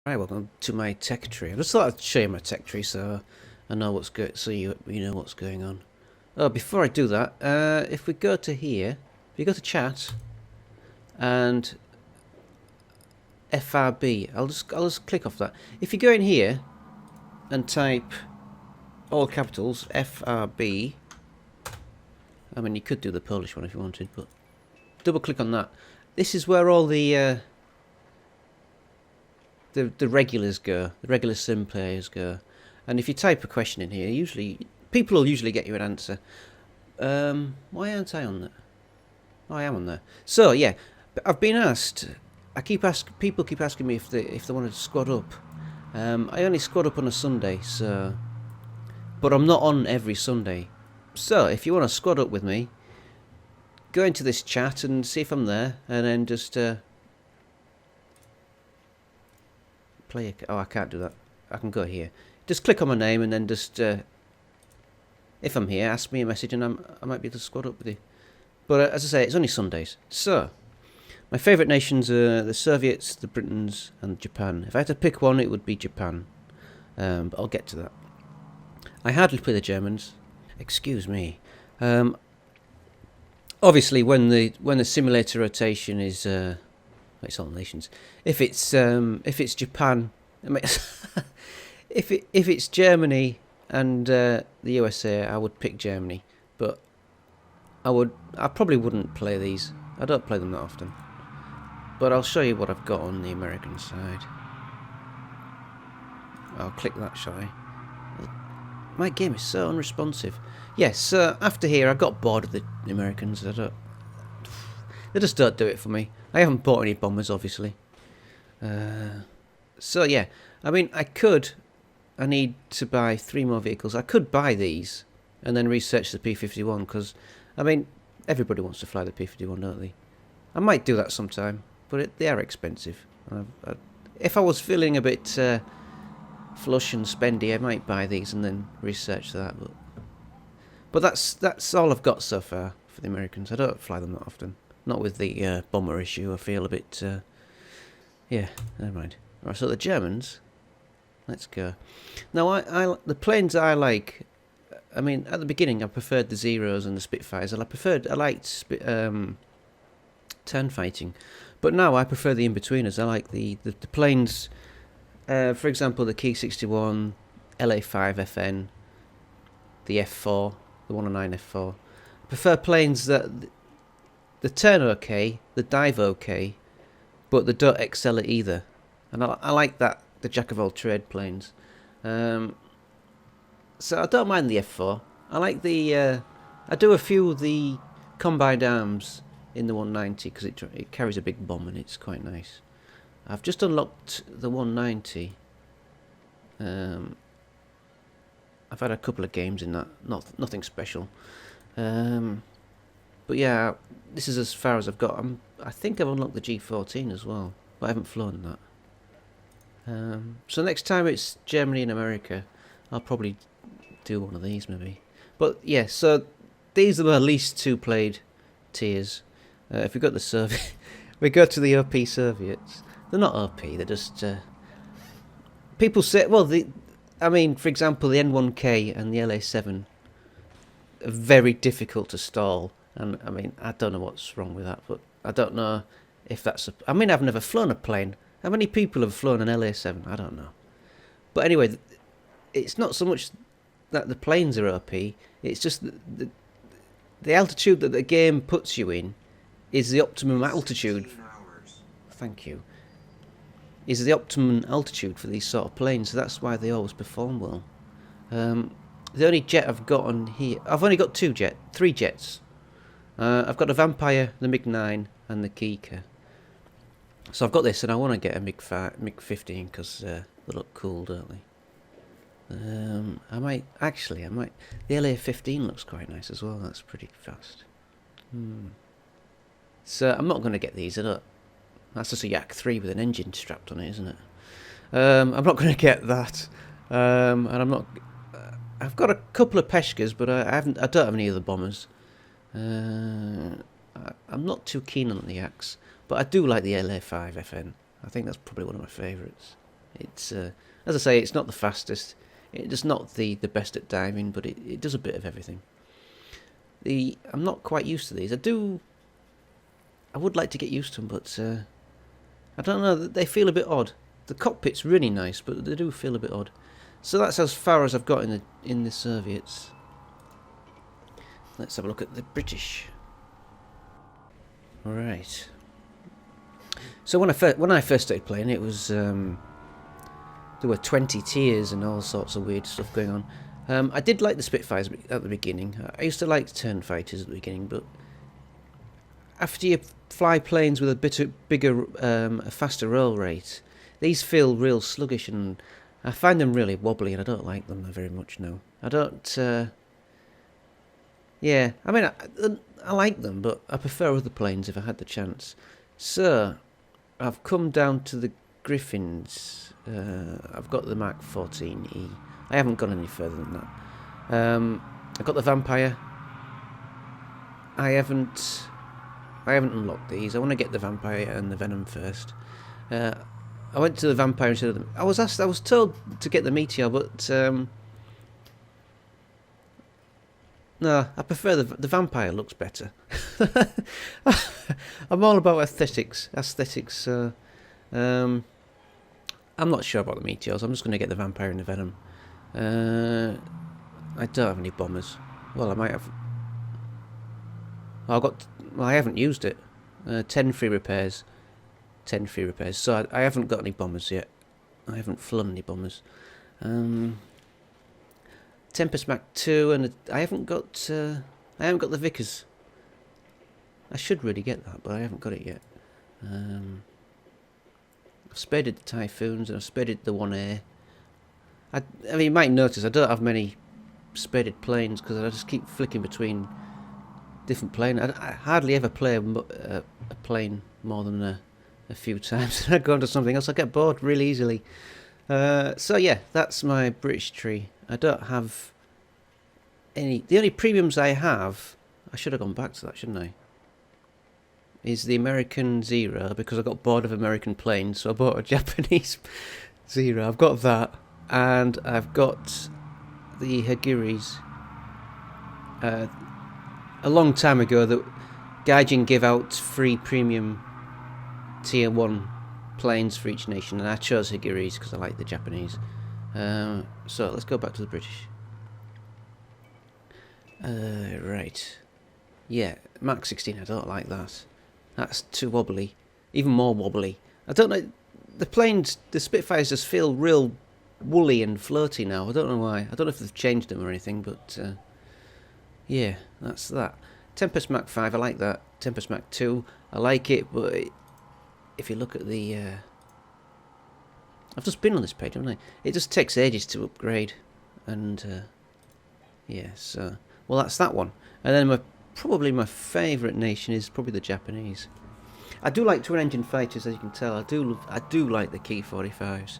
Right, welcome to my tech tree. I just thought I'd show you my tech tree so I know what's good, so you know what's going on. Oh, before I do that, if we go to here, if you go to chat and FRB, I'll just click off that. If you go in here and type all capitals FRB, I mean you could do the Polish one if you wanted, but double click on that. This is where all the regulars go, the regular sim players go. And if you type a question in here, people will usually get you an answer. Why aren't I on there? Oh, I am on there. So yeah, I've been asked. People keep asking me if they wanted to squad up. I only squad up on a Sunday, so, but I'm not on every Sunday. So if you want to squad up with me, go into this chat and see if I'm there, and then just oh, I can't do that. I can go here. Just click on my name and then just, if I'm here, ask me a message and I might be able to squad up with you. But as I say, it's only Sundays. So, my favourite nations are the Soviets, the Britons and Japan. If I had to pick one, it would be Japan. But I'll get to that. I hardly play the Germans. Excuse me. Obviously, when the simulator rotation is... it's all nations. If it's Japan, if it's Germany and the USA, I would pick Germany. But I probably wouldn't play these. I don't play them that often. But I'll show you what I've got on the American side. I'll click that, shall I? My game is so unresponsive. Yes, after here, I got bored of the Americans. They just don't do it for me. I haven't bought any bombers, obviously. So yeah, I mean, I need to buy 3 more vehicles. I could buy these and then research the P-51 because, I mean, everybody wants to fly the P-51, don't they? I might do that sometime, but they are expensive. If I was feeling a bit flush and spendy, I might buy these and then research that. But that's all I've got so far for the Americans. I don't fly them that often. Not with the bomber issue. I feel a bit... yeah, never mind. Alright, so the Germans... Let's go. Now, the planes I like... I mean, at the beginning, I preferred the Zeros and the Spitfires. I liked turn fighting. But now I prefer the in-betweeners. I like the planes... for example, the Key 61, LA-5FN, the F4, the 109 F4. I prefer planes that... The turn okay, the dive okay, but they don't excel at either. And I like that, the jack of all trade planes. So I don't mind the F4. I like the... I do a few of the combined arms in the 190 because it carries a big bomb and it's quite nice. I've just unlocked the 190. I've had a couple of games in that, nothing special. But yeah, this is as far as I've got. I think I've unlocked the G14 as well, but I haven't flown that. So next time it's Germany and America, I'll probably do one of these maybe. But yeah, so these are the least 2 played tiers. If we got the Soviet, we go to the OP Soviets. They're not OP. They're just people say. Well, I mean, for example, the N1K and the LA7 are very difficult to stall. And I mean, I don't know what's wrong with that, but I don't know if that's... I mean, I've never flown a plane. How many people have flown an LA7? I don't know. But anyway, it's not so much that the planes are OP. It's just the altitude that the game puts you in is the optimum altitude. Thank you. Is the optimum altitude for these sort of planes, so that's why they always perform well. The only jet I've got on here... I've only got 3 jets. I've got the Vampire, the MiG-9 and the Kika. So I've got this and I want to get a MiG-15 because they look cool, don't they? I might... The LA-15 looks quite nice as well. That's pretty fast. So I'm not going to get these. That's just a Yak 3 with an engine strapped on it, isn't it? I'm not going to get that. And I'm not... I've got a couple of Peshkas, but I don't have any other bombers. I'm not too keen on the Yaks, but I do like the LA-5FN. I think that's probably one of my favourites. It's as I say, it's not the fastest. It's not the best at diving, but it does a bit of everything. I'm not quite used to these. I would like to get used to them, but I don't know. They feel a bit odd. The cockpit's really nice, but they do feel a bit odd. So that's as far as I've got in the Soviets. Let's have a look at the British. All right. So when I first started playing, it was there were 20 tiers and all sorts of weird stuff going on. I did like the Spitfires at the beginning. I used to like turn fighters at the beginning, but after you fly planes with a bit bigger, a faster roll rate, these feel real sluggish, and I find them really wobbly, and I don't like them very much now. I don't. Yeah, I mean, I like them, but I prefer other planes if I had the chance. So, I've come down to the Griffins. I've got the Mark 14E. I haven't gone any further than that. I've got the Vampire. I haven't unlocked these. I want to get the Vampire and the Venom first. I went to the Vampire instead of them. I was told to get the Meteor, but no, I prefer the Vampire. Looks better. I'm all about aesthetics. I'm not sure about the Meteors. I'm just going to get the Vampire and the Venom. I don't have any bombers. Well, I might have. I haven't used it. 10 free repairs. 10 free repairs. So I haven't got any bombers yet. I haven't flown any bombers. Tempest Mach 2, and I haven't got the Vickers. I should really get that, but I haven't got it yet. I've spaded the Typhoons and I've spaded the 1A. I mean, you might notice I don't have many spaded planes because I just keep flicking between different planes. I hardly ever play a plane more than a few times. I go on to something else. I get bored really easily. So yeah, that's my British tree. I don't have any. The only premiums I have, I should have gone back to that, shouldn't I? Is the American Zero, because I got bored of American planes, so I bought a Japanese Zero. I've got that, and I've got the Hagiris. A long time ago, that Gaijin give out free premium tier 1 planes for each nation, and I chose Hagiris because I like the Japanese. So let's go back to the British. Right. Yeah, Mach 16, I don't like that. That's too wobbly. Even more wobbly. I don't know, the planes, the Spitfires just feel real woolly and floaty now. I don't know why. I don't know if they've changed them or anything, but yeah, that's that. Tempest Mach 5, I like that. Tempest Mach 2, I like it, but if you look at the... I've just been on this page, haven't I? It just takes ages to upgrade. And, yeah, so... Well, that's that one. And then probably my favourite nation is probably the Japanese. I do like twin-engine fighters, as you can tell. I do like the Ki 45s.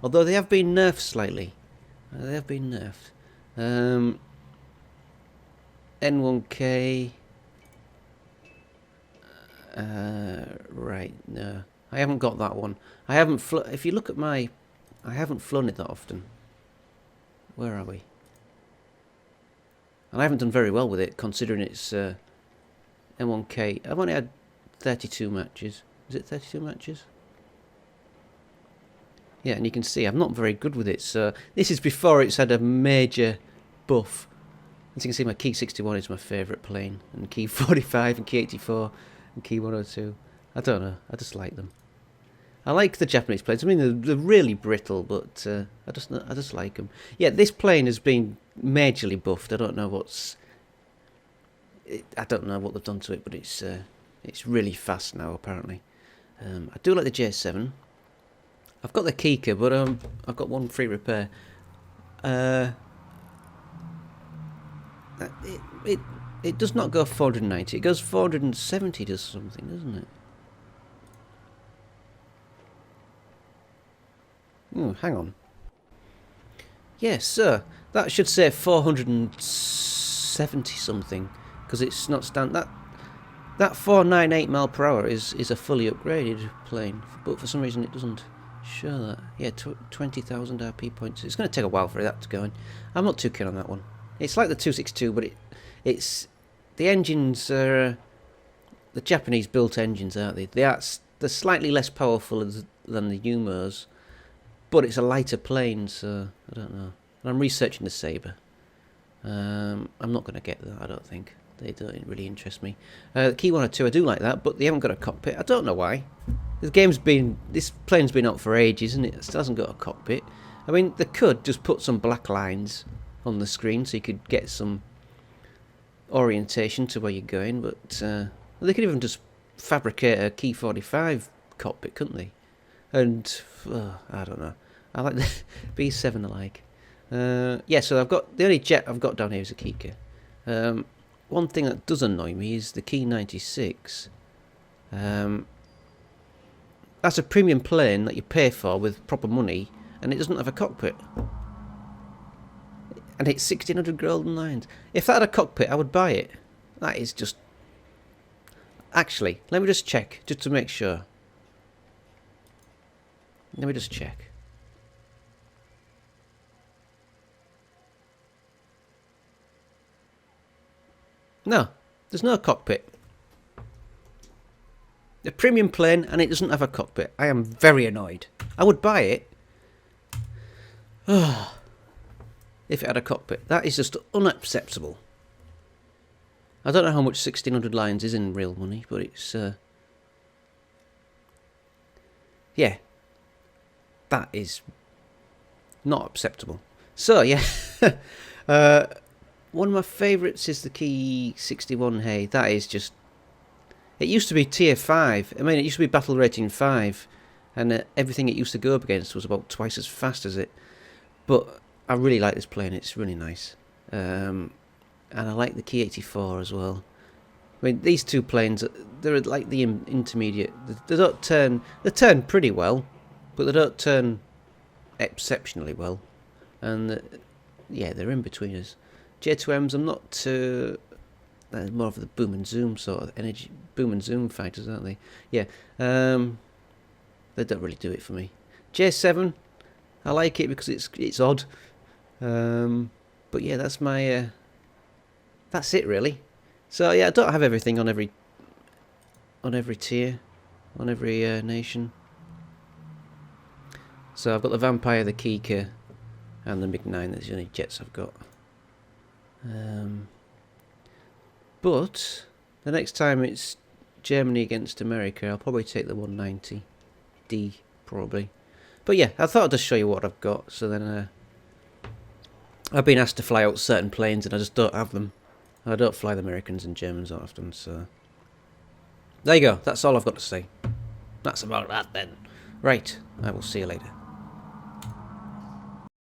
Although they have been nerfed slightly. They have been nerfed. N1K... right, no. I haven't got that one. I haven't if you look at my... I haven't flown it that often. Where are we? And I haven't done very well with it, considering it's N1K. I've only had 32 matches. Is it 32 matches? Yeah, and you can see I'm not very good with it, so... This is before it's had a major buff. As you can see, my Ki 61 is my favourite plane. And Ki 45 and Ki 84 and Ki 102. I don't know, I just like them. I like the Japanese planes. I mean, they're really brittle, but I just like them. Yeah, this plane has been majorly buffed. I don't know I don't know what they've done to it, but it's really fast now, apparently. I do like the J7. I've got the Kika, but I've got one free repair. It does not go 490. It goes 470 to something, doesn't it? Oh, hang on. Yes, sir. That should say 470 something, because it's not that 498 mile per hour is a fully upgraded plane, but for some reason it doesn't show that. Yeah, 20,000 RP points. It's going to take a while for that to go in. I'm not too keen on that one. It's like the 262, but it's the engines are the Japanese built engines, aren't they? They're slightly less powerful than the Umos, but it's a lighter plane, so I don't know. And I'm researching the Sabre. I'm not going to get that, I don't think. They don't really interest me. The Key 102, I do like that, but they haven't got a cockpit. I don't know why. This plane's been out for ages, and it still hasn't got a cockpit. I mean, they could just put some black lines on the screen so you could get some orientation to where you're going, but they could even just fabricate a Key 45 cockpit, couldn't they? And I don't know. I like the B7 I like. Yeah, so the only jet I've got down here is a Kika. One thing that does annoy me is the Key 96. That's a premium plane that you pay for with proper money, and it doesn't have a cockpit. And it's 1600 golden lines. If that had a cockpit, I would buy it. That is just... Actually, let me just check, just to make sure. Let me just check. No, there's no cockpit. A premium plane and it doesn't have a cockpit. I am very annoyed. I would buy it. If it had a cockpit. That is just unacceptable. I don't know how much 1600 lines is in real money, but it's... yeah. That is not acceptable. So, yeah. One of my favourites is the Key 61. Hey, that is just... It used to be tier 5. I mean, it used to be battle rating 5. And everything it used to go up against was about twice as fast as it. But I really like this plane. It's really nice. And I like the Key 84 as well. I mean, these two planes, they're like the intermediate. They don't turn... They turn pretty well. But they don't turn exceptionally well. And, yeah, they're in between us. J2Ms, I'm not too... They're more of the boom and zoom sort of energy. Boom and zoom fighters, aren't they? Yeah. They don't really do it for me. J7, I like it because it's odd. But yeah, that's my... that's it, really. So, yeah, I don't have everything on every tier. On every nation. So I've got the Vampire, the Kika, and the MiG-9. That's the only jets I've got. But the next time it's Germany against America, I'll probably take the 190D, probably. But yeah, I thought I'd just show you what I've got. So then I've been asked to fly out certain planes and I just don't have them. I don't fly the Americans and Germans often, so... There you go, that's all I've got to say. That's about that then. Right, I will see you later.